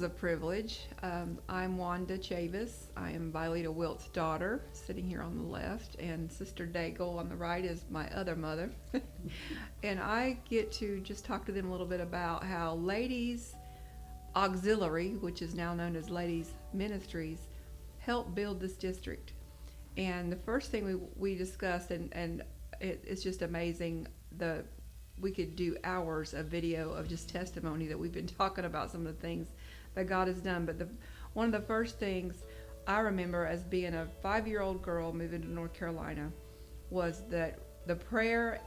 a privilege. I'm Wanda Chavis. I am Vileta Wilt's daughter, sitting here on the left, and Sister Daigle on the right is my other mother. And I get to just talk to them a little bit about how Ladies Auxiliary, which is now known as Ladies Ministries, helped build this district. And the first thing we discussed, and it's just amazing, we could do hours of video of just testimony that we've been talking about some of the things that God has done. But one of the first things I remember as being a 5-year-old girl moving to North Carolina was that the prayers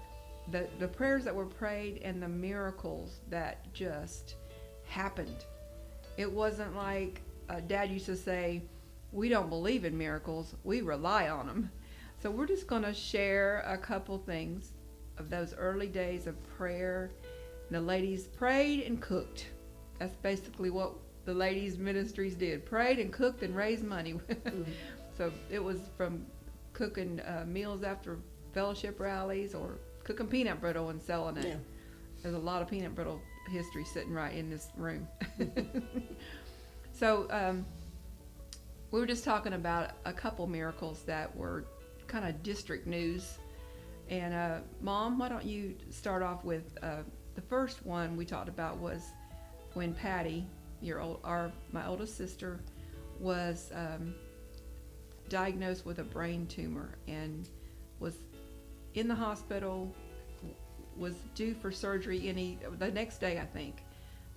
that were prayed and the miracles that just happened. It wasn't like Dad used to say, we don't believe in miracles, we rely on them. So we're just going to share a couple things of those early days of prayer. The ladies prayed and cooked. That's basically what the ladies ministries did. Prayed and cooked and raised money. Mm-hmm. So it was from cooking meals after fellowship rallies or cooking peanut brittle and selling it. Yeah. There's a lot of peanut brittle history sitting right in this room. So we were just talking about a couple miracles that were kind of district news. And Mom, why don't you start off with the first one we talked about was when Patty, my oldest sister, was diagnosed with a brain tumor and was in the hospital, was due for surgery the next day, I think.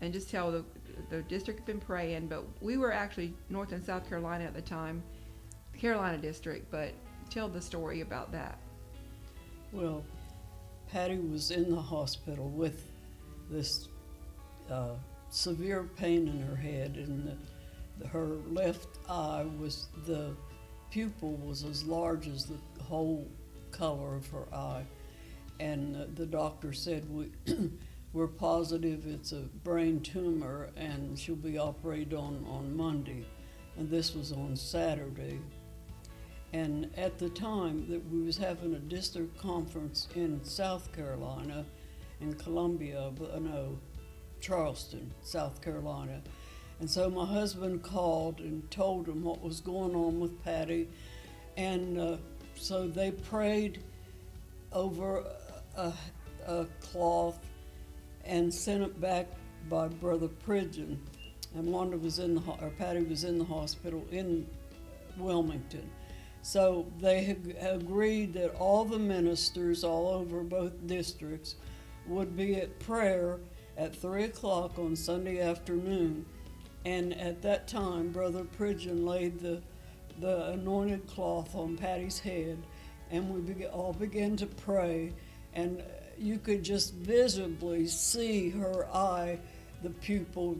And just tell the district had been praying, but we were actually North and South Carolina at the time, the Carolina district, but tell the story about that. Well, Patty was in the hospital with this severe pain in her head, and her left eye the pupil was as large as the whole color of her eye. And the doctor said, we're positive it's a brain tumor and she'll be operated on Monday. And this was on Saturday. And at the time that we was having a district conference in South Carolina, in Charleston, South Carolina. And so my husband called and told him what was going on with Patty. And so they prayed over a cloth and sent it back by Brother Pridgeon. And Patty was in the hospital in Wilmington. So they had agreed that all the ministers all over both districts would be at prayer at 3 o'clock on Sunday afternoon. And at that time, Brother Pridgeon laid the anointed cloth on Patty's head, and we all began to pray. And you could just visibly see her eye, the pupil,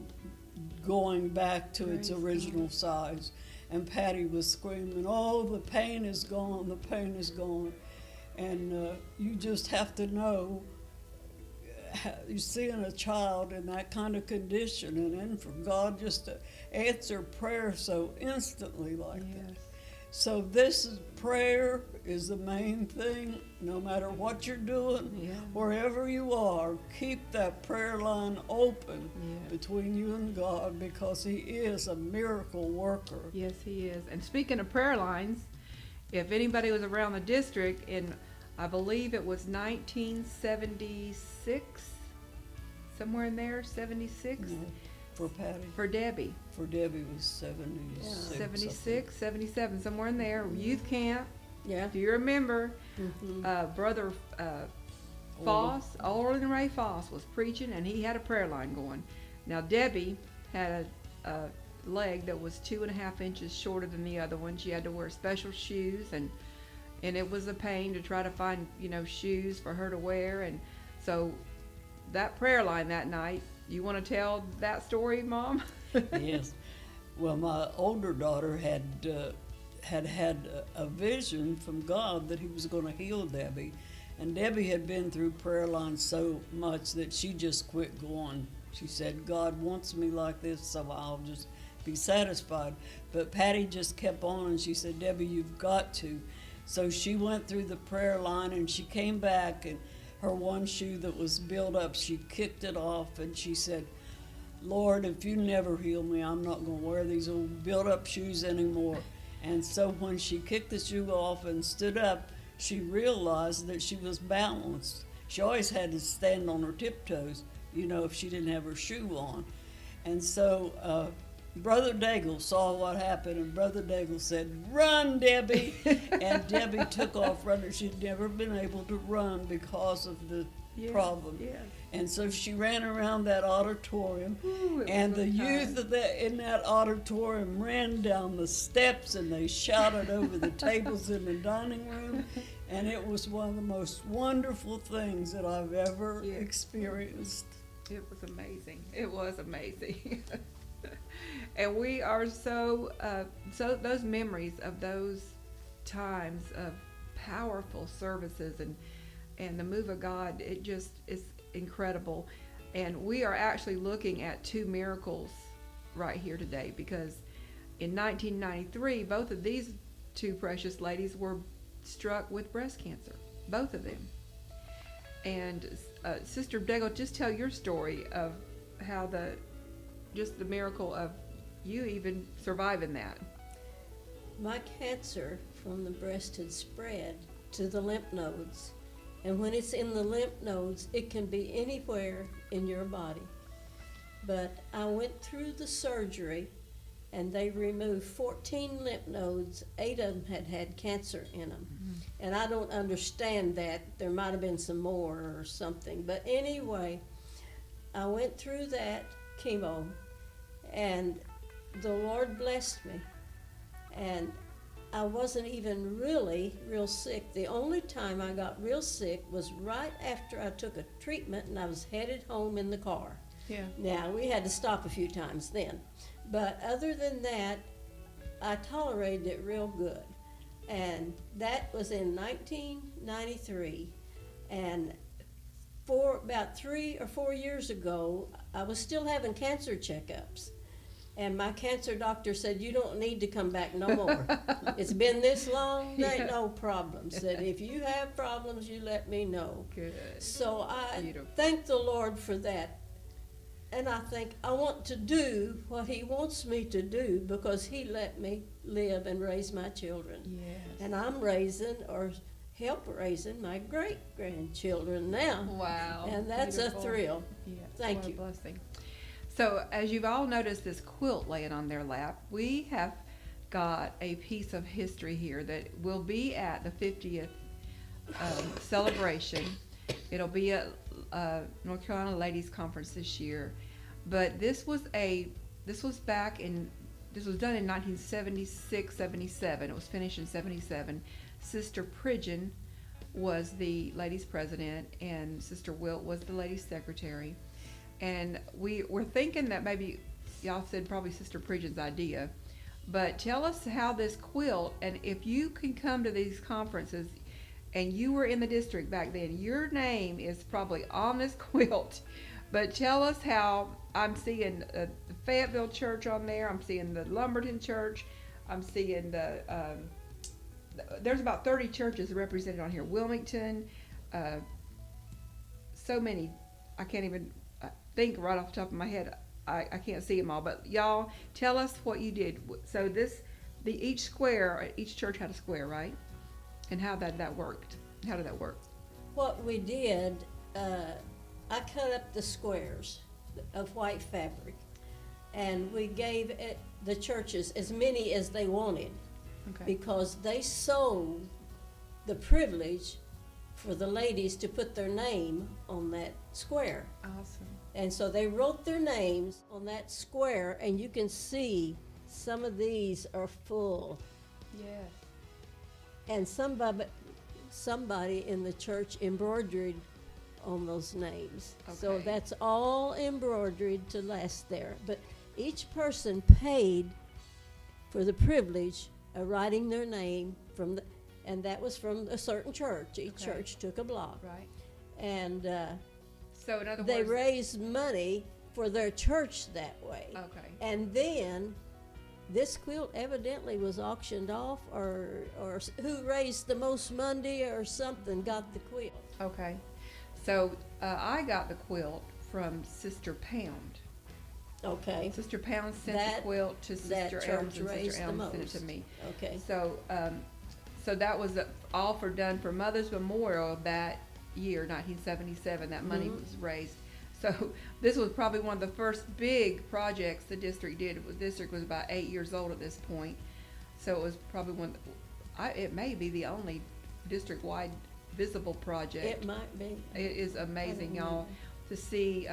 going back to its original size. And Patty was screaming, oh, the pain is gone, the pain is gone. And you just have to know, you're seeing a child in that kind of condition, and then for God just to answer prayer so instantly like that. So prayer is the main thing, no matter what you're doing, wherever you are, keep that prayer line open between you and God, because He is a miracle worker. Yes, He is. And speaking of prayer lines, if anybody was around the district in, I believe it was 1976, somewhere in there, 76. Yeah. For Patty? For Debbie. For Debbie was 76. 76, 77, somewhere in there. Mm-hmm. Youth camp. Yeah. Do you remember? Mm-hmm. Brother Foss, Orland Ray Foss, was preaching, and he had a prayer line going. Now, Debbie had a leg that was 2.5 inches shorter than the other one. She had to wear special shoes, and it was a pain to try to find, shoes for her to wear. And so that prayer line that night, you want to tell that story, Mom? Yes. Well, my older daughter had a vision from God that He was going to heal Debbie. And Debbie had been through prayer lines so much that she just quit going. She said, God wants me like this, so I'll just be satisfied. But Patty just kept on, and she said, Debbie, you've got to. So she went through the prayer line, and she came back, and her one shoe that was built up, she kicked it off, and she said, Lord, if you never heal me, I'm not going to wear these old built-up shoes anymore. And so when she kicked the shoe off and stood up, she realized that she was balanced. She always had to stand on her tiptoes, you know, if she didn't have her shoe on. And so Brother Daigle saw what happened, and Brother Daigle said, "Run, Debbie!" And Debbie took off running. She'd never been able to run because of the problem. Yes. And so she ran around that auditorium, Ooh, and the was a youth time. in that auditorium ran down the steps, and they shouted over the tables in the dining room, and it was one of the most wonderful things that I've ever Yeah. experienced. It was amazing. It was amazing. And we are so those memories of those times of powerful services and the move of God, it just is incredible. And we are actually looking at two miracles right here today, because in 1993, both of these two precious ladies were struck with breast cancer, both of them. And Sister Daigle, just tell your story of how the miracle of you even surviving that. My cancer from the breast had spread to the lymph nodes. And when it's in the lymph nodes, it can be anywhere in your body. But I went through the surgery, and they removed 14 lymph nodes. 8 of them had cancer in them. Mm-hmm. And I don't understand that. There might have been some more or something. But anyway, I went through that chemo, and the Lord blessed me. And I wasn't even really real sick. The only time I got real sick was right after I took a treatment and I was headed home in the car. Yeah. Now, we had to stop a few times then. But other than that, I tolerated it real good. And that was in 1993. And for about 3 or 4 years ago, I was still having cancer checkups. And my cancer doctor said, "You don't need to come back no more. It's been this long, there ain't no problems. Said, if you have problems, you let me know." Good. So I Beautiful. thank the Lord for that. And I think I want to do what He wants me to do, because He let me live and raise my children. Yes. And I'm raising or help raising my great-grandchildren now. Wow. And that's Beautiful. a thrill. Yes. Thank What you. a blessing. So, as you've all noticed this quilt laying on their lap, we have got a piece of history here that will be at the 50th celebration. It'll be at North Carolina Ladies Conference this year. But this was done in 1976-77. It was finished in 77. Sister Pridgeon was the ladies president, and Sister Wilt was the ladies secretary. And we were thinking that maybe y'all said probably Sister Pridgeon's idea, but tell us how this quilt, and if you can come to these conferences and you were in the district back then, your name is probably on this quilt. But tell us how. I'm seeing the Fayetteville Church on there. I'm seeing the Lumberton Church. I'm seeing there's about 30 churches represented on here. Wilmington, so many. I can't even think right off the top of my head. I can't see them all. But y'all, tell us what you did. So each church had a square, right? And how that worked. How did that work? What we did, I cut up the squares of white fabric, and we gave the churches as many as they wanted, Okay. because they sold the privilege for the ladies to put their name on that square. Awesome. And so they wrote their names on that square, and you can see some of these are full. Yes. And somebody in the church embroidered on those names. So Okay. that's all embroidered to last there. But each person paid for the privilege of writing their name and that was from a certain church. Each Okay. church took a block. Right. And So in other they words, raised money for their church that way. okay. And then this quilt evidently was auctioned off, or who raised the most money or something got the quilt. Okay. So I got the quilt from Sister Pound, Okay, Sister Pound sent the That- quilt to that Sister church Elms, and raised Sister the Elms sent it to most. me. okay. So, so that was all done for Mother's Memorial that year, 1977. That money Mhm. was raised. So this was probably one of the first big projects the district did. The district was about 8 years old at this point, so it was probably it may be the only district-wide visible project. It might be. It is amazing, I don't y'all, know. to see,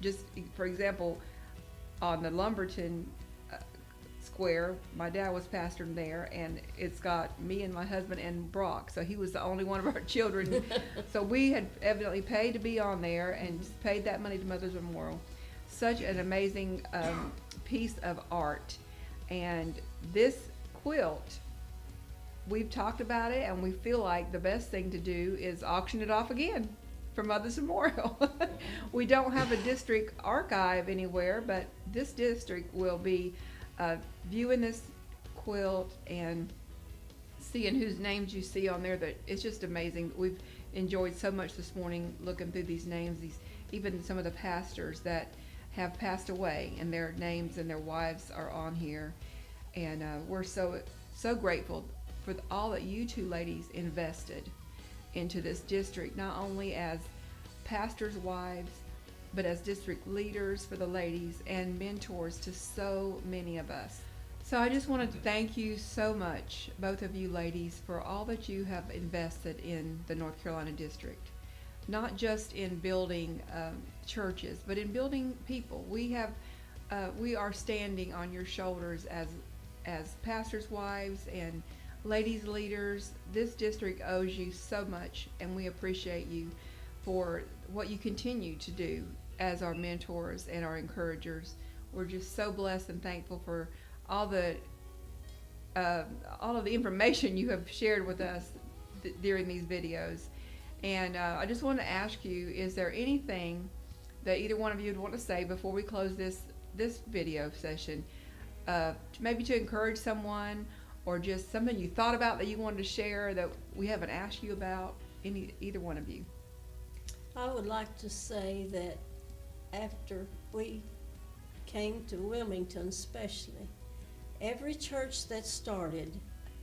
just for example, on the Lumberton Square, my dad was pastoring there, and it's got me and my husband and Brock, so he was the only one of our children. So we had evidently paid to be on there and just paid that money to Mother's Memorial. Such an amazing piece of art. And this quilt, we've talked about it, and we feel like the best thing to do is auction it off again for Mother's Memorial. We don't have a district archive anywhere, but this district will be viewing this quilt and seeing whose names you see on there. That it's just amazing. We've enjoyed so much this morning looking through these names, even some of the pastors that have passed away, and their names and their wives are on here. And we're so grateful for all that you two ladies invested into this district, not only as pastors' wives, but as district leaders for the ladies and mentors to so many of us. So I just wanted to thank you so much, both of you ladies, for all that you have invested in the North Carolina district. Not just in building churches, but in building people. We are standing on your shoulders as pastors' wives and ladies leaders. This district owes you so much, and we appreciate you for what you continue to do as our mentors and our encouragers. We're just so blessed and thankful for all of the information you have shared with us during these videos. And I just want to ask you, is there anything that either one of you would want to say before we close this video session, maybe to encourage someone, or just something you thought about that you wanted to share that we haven't asked you about? Either one of you. I would like to say that after we came to Wilmington especially, every church that started,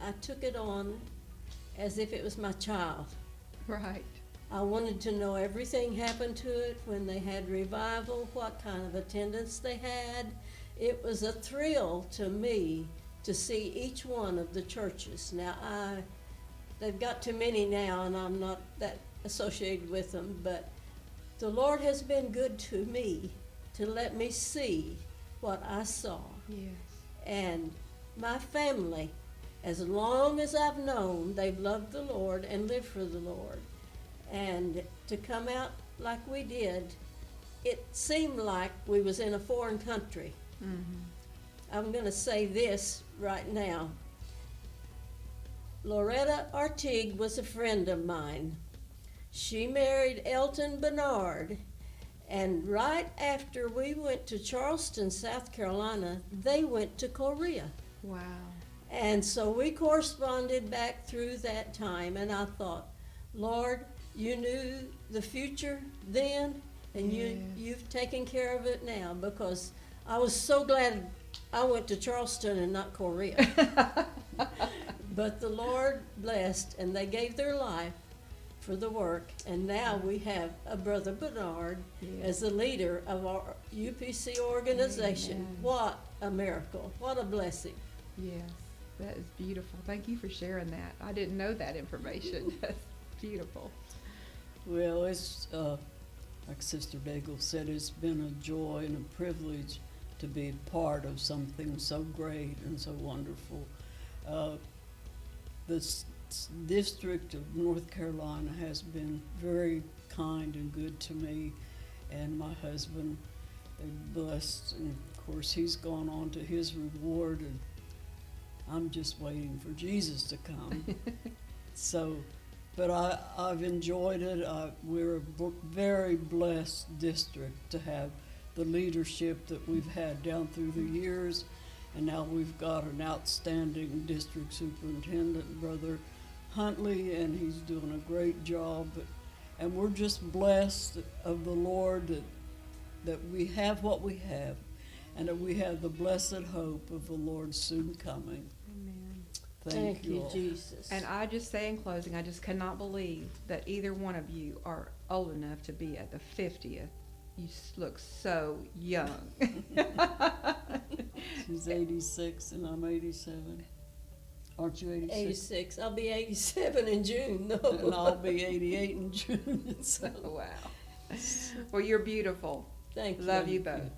I took it on as if it was my child. Right. I wanted to know everything happened to it, when they had revival, what kind of attendance they had. It was a thrill to me to see each one of the churches. Now, they've got too many now, and I'm not that associated with them, but the Lord has been good to me to let me see what I saw. Yes. And my family, as long as I've known, they've loved the Lord and lived for the Lord. And to come out like we did, it seemed like we was in a foreign country. Mm-hmm. I'm going to say this right now. Loretta Artigue was a friend of mine. She married Elton Bernard, and right after we went to Charleston, South Carolina, they went to Korea. Wow. And so we corresponded back through that time, and I thought, Lord, you knew the future then, and Yes. you've taken care of it now, because I was so glad I went to Charleston and not Korea. But the Lord blessed, and they gave their life for the work, and now we have a Brother Bernard Yes. as the leader of our UPC organization. Amen. What a miracle. What a blessing. Yes, that is beautiful. Thank you for sharing that. I didn't know that information. That's beautiful. Well, it's, like Sister Daigle said, it's been a joy and a privilege to be part of something so great and so wonderful. The District of North Carolina has been very kind and good to me and my husband. They're blessed, and of course he's gone on to his reward, and I'm just waiting for Jesus to come. So, but I've enjoyed it. We're a very blessed district to have the leadership that we've had down through the years, and now we've got an outstanding district superintendent, Brother Huntley, and he's doing a great job. And we're just blessed of the Lord that we have what we have. and that we have the blessed hope of the Lord soon coming. Amen. Thank you all. Jesus. And I just say in closing, I just cannot believe that either one of you are old enough to be at the 50th. You look so young. She's 86 and I'm 87. Aren't you 86? 86. I'll be 87 in June, though. And I'll be 88 in June. So. Wow. Well, you're beautiful. Thank you. Love you both.